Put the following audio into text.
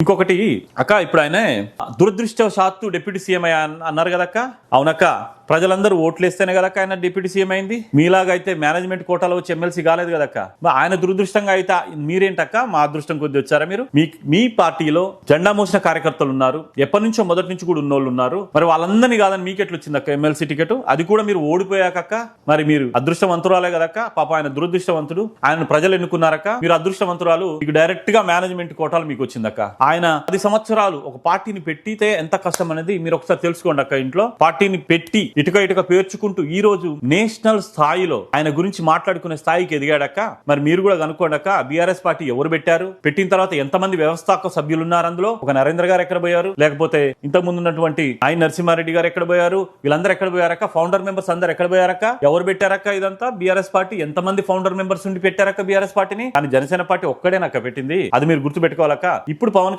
ఇంకొకటి అక్క, ఇప్పుడు ఆయన దురదృష్టవశాత్తు డిప్యూటీ సీఎం అన్నారు కదక్క. అవునక్క, ప్రజలందరూ ఓట్లేస్తేనే కదక్క ఆయన డిప్యూటీ సీఎం అయింది. మీలాగా అయితే మేనేజ్మెంట్ కోటాలో వచ్చి ఎమ్మెల్సీ కాలేదు కదక్క. ఆయన దురదృష్టంగా అయితే మీరేంటక్క మా అదృష్టం కొద్ది వచ్చారా మీరు? మీ పార్టీలో జెండా మోసిన కార్యకర్తలు ఉన్నారు, ఎప్పటి నుంచో మొదటి నుంచి కూడా ఉన్నోళ్ళు ఉన్నారు. మరి వాళ్ళందరినీ కాదని మీకెట్లు వచ్చిందక్క ఎమ్మెల్సీ టికెట్? అది కూడా మీరు ఓడిపోయాకక్క. మరి మీరు అదృష్టవంతురాలే కదక్క. పాప ఆయన దురదృష్టవంతుడు, ఆయన ప్రజలు ఎన్నుకున్నారక్క. మీరు అదృష్టవంతురాలు, మీకు డైరెక్ట్ గా మేనేజ్మెంట్ కోటాలు మీకు వచ్చిందక్క. ఆయన 10 సంవత్సరాలు ఒక పార్టీని పెట్టితే ఎంత కష్టం అనేది మీరు ఒకసారి తెలుసుకోండి అక్క. ఇంట్లో పార్టీని పెట్టి ఇటుక పేర్చుకుంటూ ఈ రోజు నేషనల్ స్థాయిలో ఆయన గురించి మాట్లాడుకునే స్థాయికి ఎదిగాడక్క. మరి మీరు కూడా కనుక్కోండి అక్క, బీఆర్ఎస్ పార్టీ ఎవరు పెట్టారు, పెట్టిన తర్వాత ఎంతమంది వ్యవస్థాపక సభ్యులు ఉన్నారు అందులో? ఒక నరేంద్ర గారు ఎక్కడ పోయారు, లేకపోతే ఇంతకు ముందు ఉన్నటువంటి ఆయన నరసింహారెడ్డి గారు ఎక్కడ పోయారు, వీళ్ళందరూ ఎక్కడ పోయారక్క? ఫౌండర్ మెంబర్స్ అందరు ఎక్కడ పోయారక్క? ఎవరు పెట్టారక్క ఇదంతా? బీఆర్ఎస్ పార్టీ ఎంతమంది ఫౌండర్ మెంబర్స్ ఉండి పెట్టారక్క బీఆర్ఎస్ పార్టీని? కానీ జనసేన పార్టీ ఒక్కడేనక్క పెట్టింది. అది మీరు గుర్తు పెట్టుకోవాలక్క. ఇప్పుడు పవన్ కళ్యాణ్